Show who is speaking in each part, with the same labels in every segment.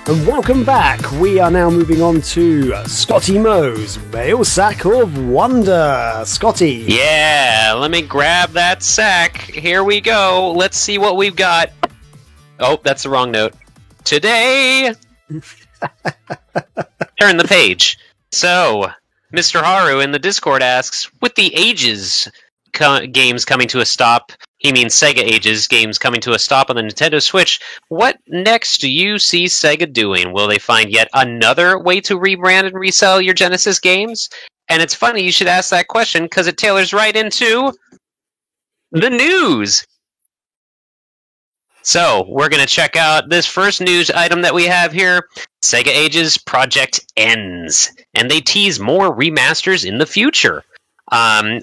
Speaker 1: And welcome back. We are now moving on to Scotty Moe's Mail Sack of Wonder. Scotty.
Speaker 2: Yeah, let me grab that sack. Here we go. Let's see what we've got. Oh, that's the wrong note. Today. Turn the page. So, Mr. Haru in the Discord asks, with the Ages games coming to a stop, he means Sega Ages games coming to a stop on the Nintendo Switch, what next do you see Sega doing? Will they find yet another way to rebrand and resell your Genesis games? And it's funny you should ask that question, because it tailors right into the news. So, we're going to check out this first news item that we have here. Sega Ages project ends, and they tease more remasters in the future.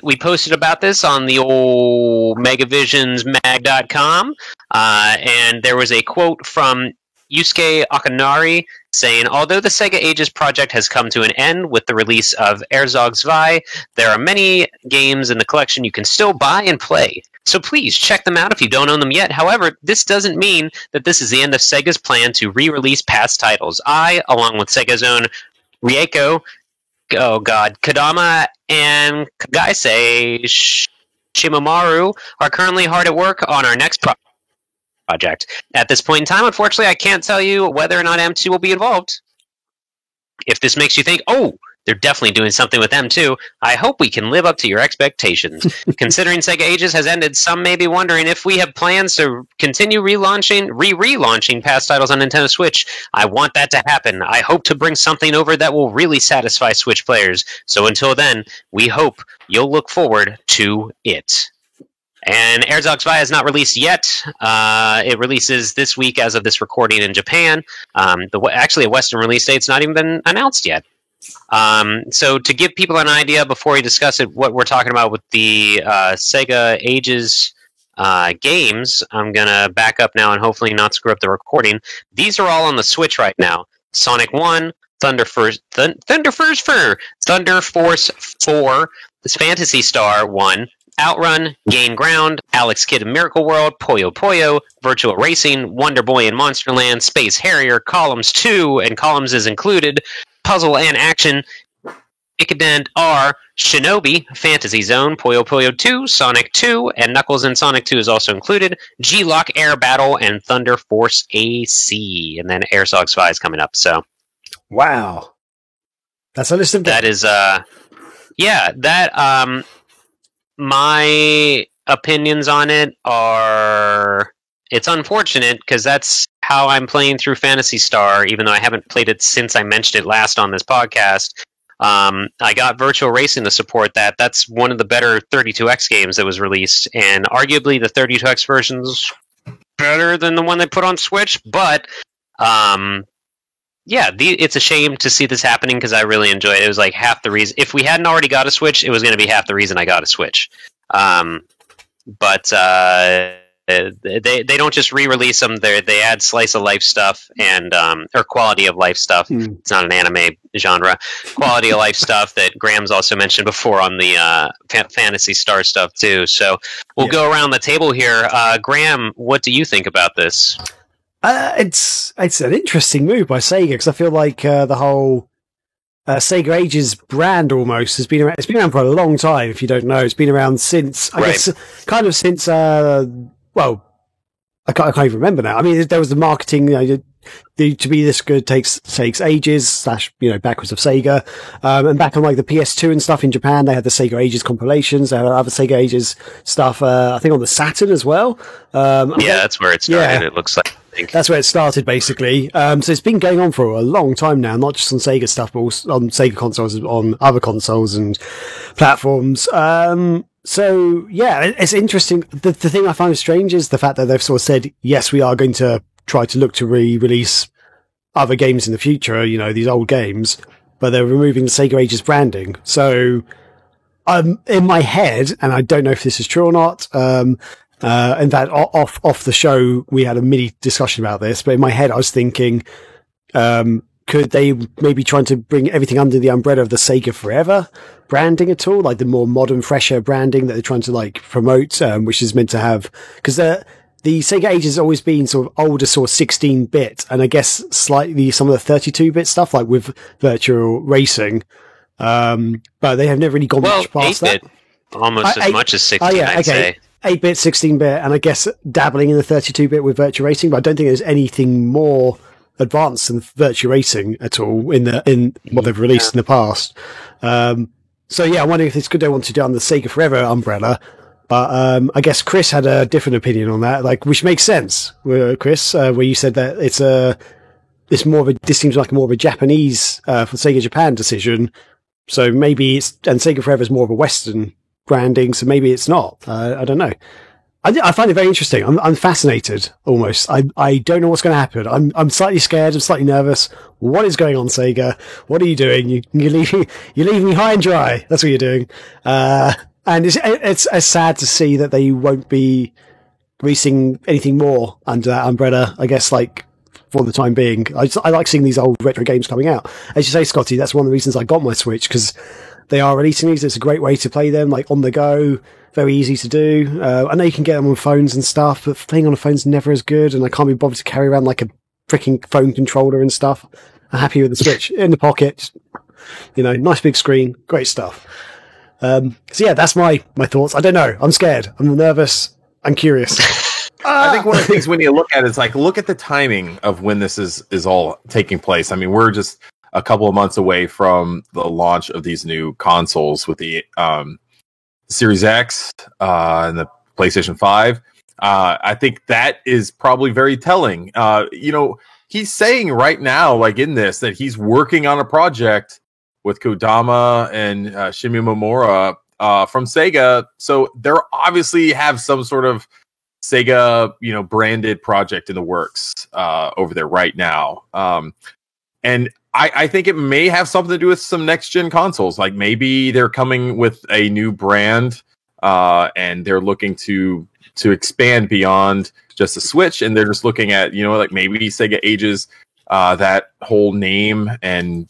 Speaker 2: We posted about this on the old megavisionsmag.com, and there was a quote from Yusuke Akanari saying, although the Sega Ages project has come to an end with the release of Herzog Zwei, there are many games in the collection you can still buy and play. So please check them out if you don't own them yet. However, this doesn't mean that this is the end of Sega's plan to re-release past titles. I, along with Sega's own Rieko, Kodama, and Kagaise Shimamaru are currently hard at work on our next project. At this point in time, unfortunately, I can't tell you whether or not M2 will be involved. If this makes you think, oh, they're definitely doing something with M2, I hope we can live up to your expectations. Considering Sega Ages has ended, some may be wondering if we have plans to continue relaunching past titles on Nintendo Switch. I want that to happen. I hope to bring something over that will really satisfy Switch players. So until then, we hope you'll look forward to it. And Herzog Zwei is not released yet. It releases this week as of this recording in Japan. Actually, a Western release date's not even been announced yet. So to give people an idea before we discuss it, what we're talking about with the Sega Ages games, I'm going to back up now and hopefully not screw up the recording. These are all on the Switch right now. Sonic 1, Thunder Force 4, Phantasy Star 1, Outrun, Gain Ground, Alex Kidd in Miracle World, Puyo Puyo, Virtual Racing, Wonder Boy in Monsterland, Space Harrier, Columns 2, and Columns is included, Puzzle and Action, Icadent R, Shinobi, Fantasy Zone, Puyo Puyo 2, Sonic 2, and Knuckles in Sonic 2 is also included, G-Lock Air Battle, and Thunder Force AC. And then Herzog Zwei is coming up, so.
Speaker 1: Wow. That's a list of
Speaker 2: that is, my opinions on it are, it's unfortunate because that's how I'm playing through Phantasy Star, even though I haven't played it since I mentioned it last on this podcast. I got Virtual Racing to support that. That's one of the better 32X games that was released, and arguably the 32X version's better than the one they put on Switch, but it's a shame to see this happening because I really enjoy it. It was like half the reason. If we hadn't already got a Switch, it was going to be half the reason I got a Switch. They don't just re-release them. They add slice of life stuff and or quality of life stuff. It's not an anime genre. Quality of life stuff that Graham's also mentioned before on the Phantasy Star stuff too. So we'll go around the table here. Graham, what do you think about this?
Speaker 1: It's an interesting move by Sega because I feel like the whole Sega Ages brand almost has been around. It's been around for a long time. If you don't know, it's been around since I guess kind of since well, I can't even remember now. I mean, there was the marketing. To be this good takes ages / backwards of Sega. And back on like the PS2 and stuff in Japan, they had the Sega Ages compilations. They had other Sega Ages stuff. I think on the Saturn as well.
Speaker 2: That's where it started. Yeah. It looks like.
Speaker 1: That's where it started, basically. So it's been going on for a long time now, not just on Sega stuff, but also on Sega consoles, on other consoles and platforms. So, yeah, it's interesting. The thing I find strange is the fact that they've sort of said, yes, we are going to try to look to re-release other games in the future, these old games, but they're removing the Sega Ages branding. So, in my head, and I don't know if this is true or not, in fact, off the show, we had a mini discussion about this, but in my head, I was thinking, could they maybe trying to bring everything under the umbrella of the Sega Forever branding at all? Like the more modern, fresher branding that they're trying to promote, which is meant to have, because the Sega Age has always been sort of older, sort of 16-bit, and I guess slightly some of the 32-bit stuff, like with Virtual Racing. But they have never really gone much past
Speaker 2: 8-bit,
Speaker 1: that.
Speaker 2: Almost as much as 16, I'd say.
Speaker 1: 8-bit, 16-bit, and I guess dabbling in the 32-bit with Virtua Racing, but I don't think there's anything more advanced than Virtua Racing at all in what they've released in the past. So yeah, I'm wondering if it's good they want to do it on the Sega Forever umbrella. But I guess Chris had a different opinion on that, like, which makes sense, Chris, where you said that this seems like more of a Japanese for Sega Japan decision. So maybe and Sega Forever is more of a Western branding, so maybe it's not. I don't know. I find it very interesting. I'm fascinated almost. I don't know what's going to happen. I'm slightly scared. I'm slightly nervous. What is going on, Sega? What are you doing? You leave me high and dry. That's what you're doing. And it's sad to see that they won't be releasing anything more under that umbrella, I guess, like, for the time being. I like seeing these old retro games coming out. As you say, Scotty, that's one of the reasons I got my Switch, because they are releasing these. It's a great way to play them, like, on the go. Very easy to do. I know you can get them on phones and stuff, but playing on a phone's never as good, and I can't be bothered to carry around, like, a freaking phone controller and stuff. I'm happy with the Switch. In the pocket. Nice big screen. Great stuff. So yeah, that's my thoughts. I don't know. I'm scared. I'm nervous. I'm curious.
Speaker 3: I think one of the things when you look at it is, like, look at the timing of when this is all taking place. I mean, we're just a couple of months away from the launch of these new consoles with the Series X and the PlayStation 5. I think that is probably very telling. He's saying right now, like, in this, that he's working on a project with Kodama and Shinya Momura from Sega. So they're obviously have some sort of Sega, branded project in the works over there right now. And I think it may have something to do with some next-gen consoles. Like, maybe they're coming with a new brand and they're looking to expand beyond just the Switch. And they're just looking at, like, maybe Sega Ages that whole name and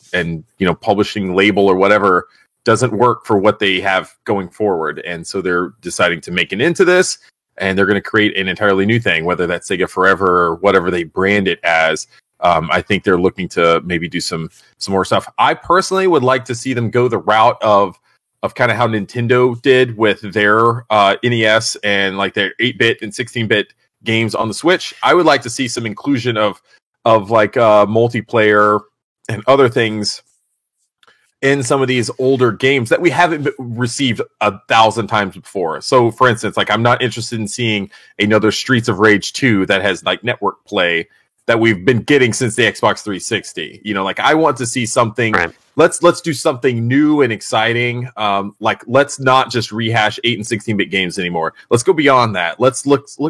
Speaker 3: publishing label or whatever doesn't work for what they have going forward, and so they're deciding to make it into this, and they're going to create an entirely new thing, whether that's Sega Forever or whatever they brand it as. I think they're looking to maybe do some more stuff. I personally would like to see them go the route of kind of how Nintendo did with their NES and, like, their 8-bit and 16-bit games on the Switch. I would like to see some inclusion of like multiplayer and other things in some of these older games that we haven't received 1,000 times before. So, for instance, like, I'm not interested in seeing another Streets of Rage 2 that has, like, network play that we've been getting since the Xbox 360. Like, I want to see something. Right. Let's do something new and exciting. Like, let's not just rehash 8 and 16-bit games anymore. Let's go beyond that. Let's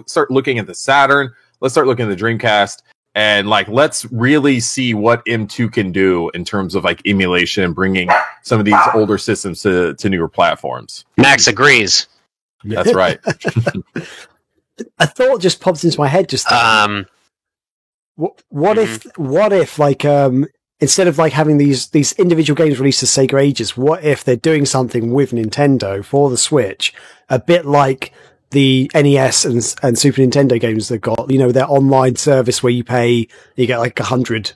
Speaker 3: start looking at the Saturn. Let's start looking at the Dreamcast. And, like, let's really see what M2 can do in terms of, like, emulation and bringing some of these older systems to newer platforms.
Speaker 2: Max agrees.
Speaker 3: That's right.
Speaker 1: A thought just popped into my head just then. What if like instead of, like, having these individual games released as Sega Ages, what if they're doing something with Nintendo for the Switch, a bit like the NES and Super Nintendo games they've got, their online service where you get like 100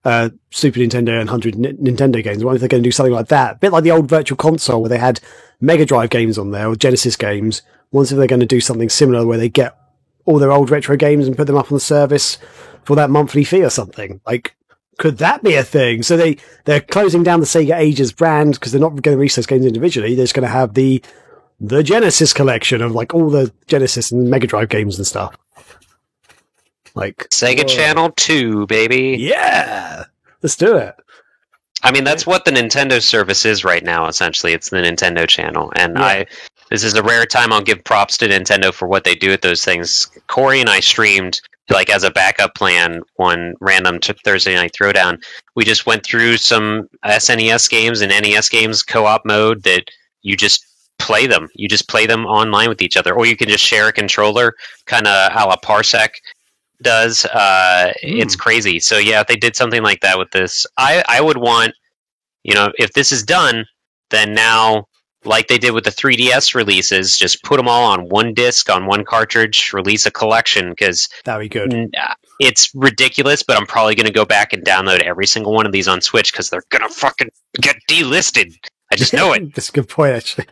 Speaker 1: Super Nintendo and 100 Nintendo games. What if they're going to do something like that? A bit like the old Virtual Console where they had Mega Drive games on there or Genesis games. What if they're going to do something similar where they get all their old retro games and put them up on the service for that monthly fee or something? Like, could that be a thing? So they're closing down the Sega Ages brand because they're not going to release those games individually. They're just going to have the Genesis collection of, like, all the Genesis and Mega Drive games and stuff. Like,
Speaker 2: Sega Channel 2, baby.
Speaker 1: Yeah! Let's do it.
Speaker 2: I mean, that's what the Nintendo service is right now, essentially. It's the Nintendo Channel. And this is a rare time I'll give props to Nintendo for what they do with those things. Corey and I streamed, like, as a backup plan, one random Thursday Night Throwdown. We just went through some SNES games and NES games co-op mode that you just play them. You just play them online with each other, or you can just share a controller, kind of a la Parsec does. It's crazy. So yeah, if they did something like that with this, I would want, if this is done, then now like they did with the 3DS releases, just put them all on one disc, on one cartridge, release a collection, because
Speaker 1: that'd be good.
Speaker 2: It's ridiculous, but I'm probably going to go back and download every single one of these on Switch because they're going to fucking get delisted. I just know it.
Speaker 1: That's a good point, actually.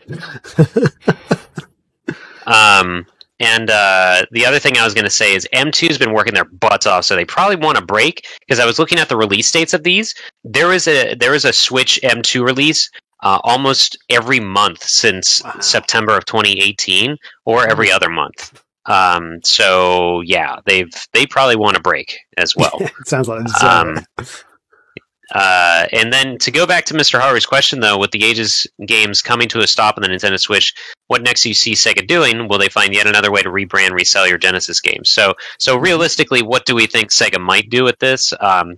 Speaker 2: And the other thing I was going to say is M2's been working their butts off, so they probably want a break, because I was looking at the release dates of these. There is a Switch M2 release almost every month since September of 2018, or every other month. So yeah, they probably want a break as well.
Speaker 1: It sounds like
Speaker 2: and then to go back to Mr. Harvey's question, though, with the Ages games coming to a stop on the Nintendo Switch, what next do you see Sega doing? Will they find yet another way to rebrand, resell your Genesis games? So realistically, what do we think Sega might do with this?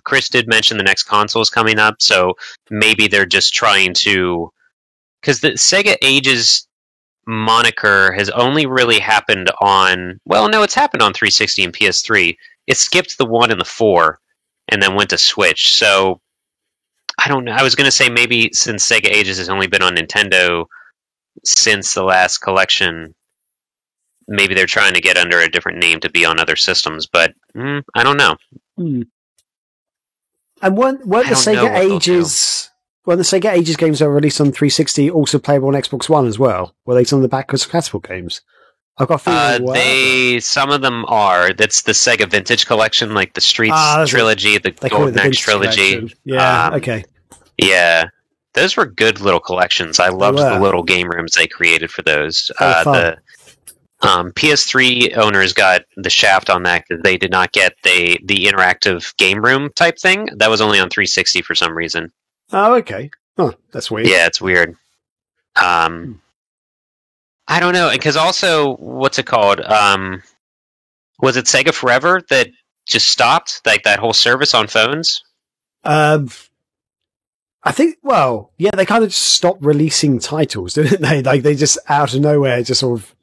Speaker 2: Chris did mention the next console is coming up, so maybe they're just trying to... Because the Sega Ages moniker has only really happened on... Well, no, it's happened on 360 and PS3. It skipped the 1 and the 4, and then went to Switch, so... I don't know. I was going to say maybe since Sega Ages has only been on Nintendo since the last collection, maybe they're trying to get under a different name to be on other systems, but I don't know.
Speaker 1: And weren't the Sega Ages games that were released on 360 also playable on Xbox One as well? Were they some of the backwards compatible games? I've got a feeling
Speaker 2: some of them are. That's the Sega Vintage Collection, like the Streets trilogy, the Golden Axe trilogy.
Speaker 1: Collection. Yeah, okay.
Speaker 2: Yeah, those were good little collections. I loved the little game rooms they created for those. The PS3 owners got the shaft on that because they did not get the interactive game room type thing. That was only on 360 for some reason.
Speaker 1: Oh, okay. Oh, that's weird.
Speaker 2: Yeah, it's weird. I don't know, because also, what's it called? Was it Sega Forever that just stopped, like that whole service on phones?
Speaker 1: I think, well, yeah, they kind of just stopped releasing titles, didn't they? Like, they just, out of nowhere, just sort of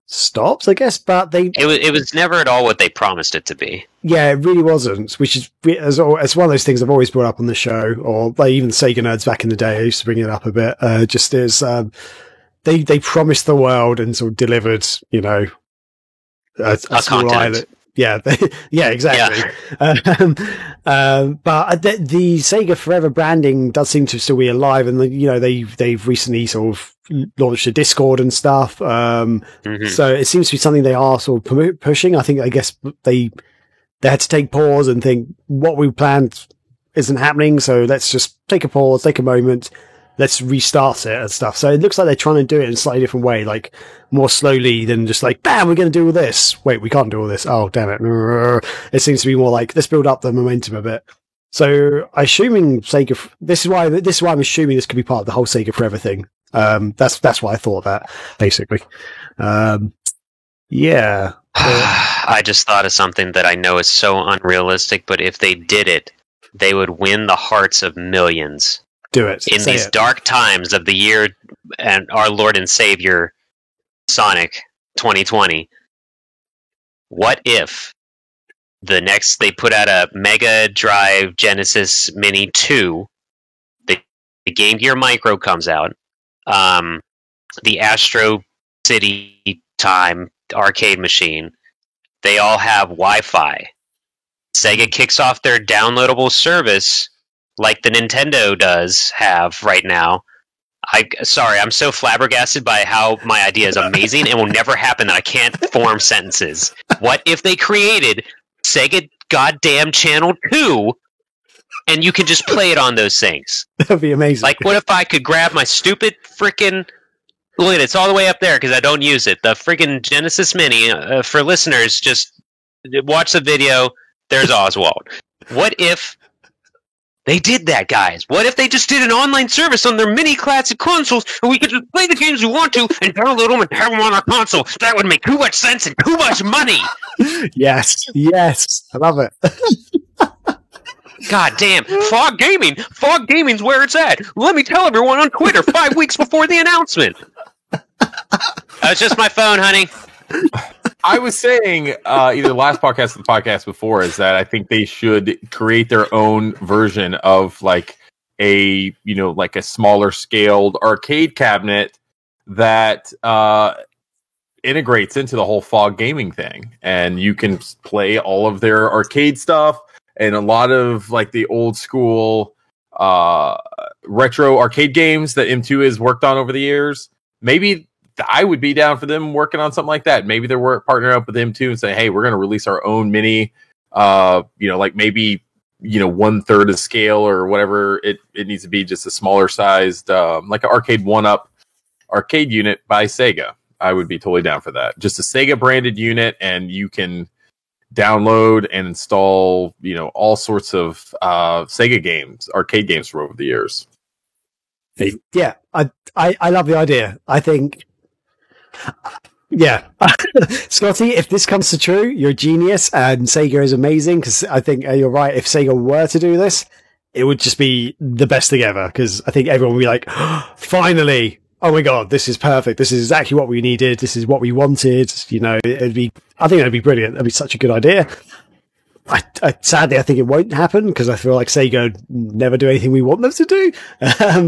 Speaker 1: stopped, I guess, but they...
Speaker 2: It was never at all what they promised it to be.
Speaker 1: Yeah, it really wasn't, which is, it's one of those things I've always brought up on the show, or like, even Sega Nerds back in the day, I used to bring it up a bit, just as... They promised the world and sort of delivered, you know, a small island. Yeah, yeah, exactly. Yeah. But the Sega Forever branding does seem to still be alive, and you know they've recently sort of launched a Discord and stuff. So it seems to be something they are sort of pushing. I guess they had to take pause and think what we planned isn't happening, so let's just take a pause, take a moment. Let's restart it and stuff. So it looks like they're trying to do it in a slightly different way, like more slowly than just like, bam, we're going to do all this. Wait, we can't do all this. Oh, damn it. It seems to be more like, let's build up the momentum a bit. So assuming Sega, this is why I'm assuming this could be part of the whole Sega Forever thing. That's why I thought that, basically. Yeah.
Speaker 2: I just thought of something that I know is so unrealistic, but if they did it, they would win the hearts of millions.
Speaker 1: Do it.
Speaker 2: In these dark times of the year and our Lord and Savior, Sonic 2020. What if they put out a Mega Drive Genesis Mini 2, the Game Gear Micro comes out, the Astro City Time arcade machine, they all have Wi-Fi. Sega kicks off their downloadable service like the Nintendo does have right now. I'm so flabbergasted by how my idea is amazing and will never happen that I can't form sentences. What if they created Sega goddamn Channel 2 and you can just play it on those things?
Speaker 1: That'd be amazing.
Speaker 2: Like, what if I could grab my stupid freaking... Look at it, it's all the way up there because I don't use it. The freaking Genesis Mini, for listeners, just watch the video. There's Oswald. What if they did that, guys? What if they just did an online service on their mini classic consoles and we could just play the games we want to and download them and have them on our console? That would make too much sense and too much money.
Speaker 1: Yes. I love it.
Speaker 2: God damn. Fog Gaming's where it's at. Let me tell everyone on Twitter 5 weeks before the announcement. It's just my phone, honey.
Speaker 3: I was saying either the last podcast or the podcast before is that I think they should create their own version of like a like a smaller scaled arcade cabinet that integrates into the whole Fog gaming thing, and you can play all of their arcade stuff and a lot of like the old school retro arcade games that M2 has worked on over the years. Maybe I would be down for them working on something like that. Maybe they're partner up with M2 and say, hey, we're going to release our own mini, like maybe 1/3 of scale or whatever it needs to be, just a smaller sized, like an arcade 1-up arcade unit by Sega. I would be totally down for that. Just a Sega branded unit, and you can download and install, all sorts of Sega games, arcade games from over the years.
Speaker 1: Yeah, I love the idea. I think, yeah, Scotty, if this comes to true, you're a genius, and Sega is amazing, because I think you're right. If Sega were to do this, it would just be the best thing ever, because I think everyone would be like, oh, finally, oh my god, this is perfect. This is exactly what we needed. This is what we wanted. I think it'd be brilliant. It'd be such a good idea. Sadly, I think it won't happen, because I feel like Sega never do anything we want them to do.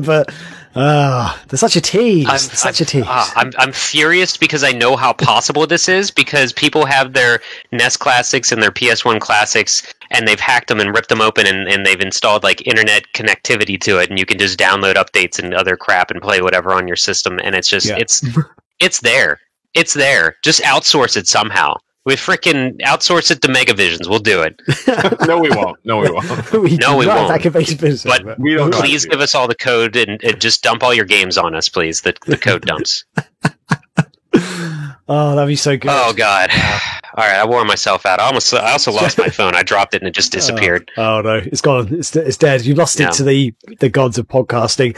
Speaker 1: But there's such a tease.
Speaker 2: I'm furious, because I know how possible this is, because people have their NES classics and their PS1 classics, and they've hacked them and ripped them open, and they've installed like internet connectivity to it, and you can just download updates and other crap and play whatever on your system. And it's just it's there. It's there. Just outsource it somehow. We freaking outsource it to Megavisions. We'll do it.
Speaker 3: No, we won't. No, we won't.
Speaker 2: we won't.
Speaker 1: But
Speaker 3: we don't.
Speaker 2: Please give us all the code and just dump all your games on us, please. The code dumps.
Speaker 1: Oh, that'd be so good.
Speaker 2: Oh God! All right, I wore myself out. I also lost my phone. I dropped it and it just disappeared.
Speaker 1: Oh no, it's gone. It's dead. You lost it to the gods of podcasting.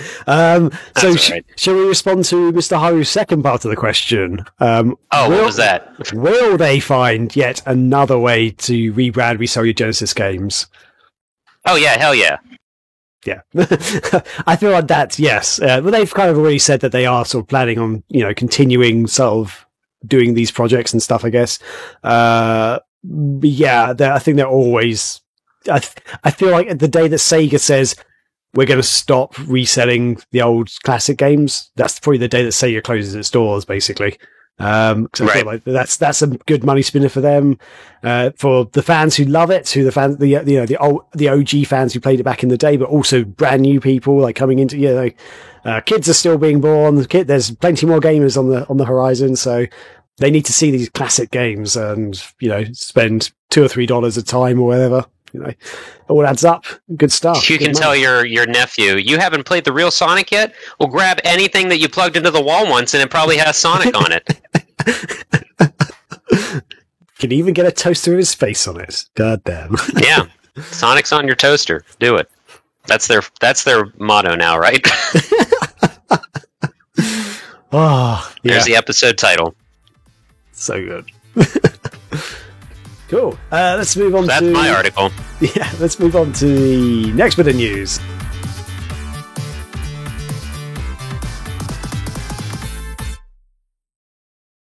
Speaker 1: Shall we respond to Mr. Haru's second part of the question?
Speaker 2: What was that?
Speaker 1: Will they find yet another way to rebrand, resell your Genesis games?
Speaker 2: Oh yeah, hell yeah.
Speaker 1: Yeah, I feel like that. Yes, but they've kind of already said that they are sort of planning on continuing sort of doing these projects and stuff, I guess. But yeah, I think they're always. I feel like the day that Sega says we're going to stop reselling the old classic games, that's probably the day that Sega closes its doors, basically. Because I feel like that's a good money spinner for them, for the fans who love it, the OG fans who played it back in the day, but also brand new people like coming into kids are still being born. There's plenty more gamers on the horizon, so they need to see these classic games and spend $2 or $3 a time or whatever. It all adds up. Good stuff.
Speaker 2: You can tell your nephew, you haven't played the real Sonic yet? Well, grab anything that you plugged into the wall once and it probably has Sonic on it.
Speaker 1: Can even get a toaster with his face on it. God damn.
Speaker 2: Yeah. Sonic's on your toaster. Do it. That's their motto now, right? There's the episode title.
Speaker 1: So good. Cool. Let's move on
Speaker 2: That's my article.
Speaker 1: Yeah, let's move on to the next bit of news.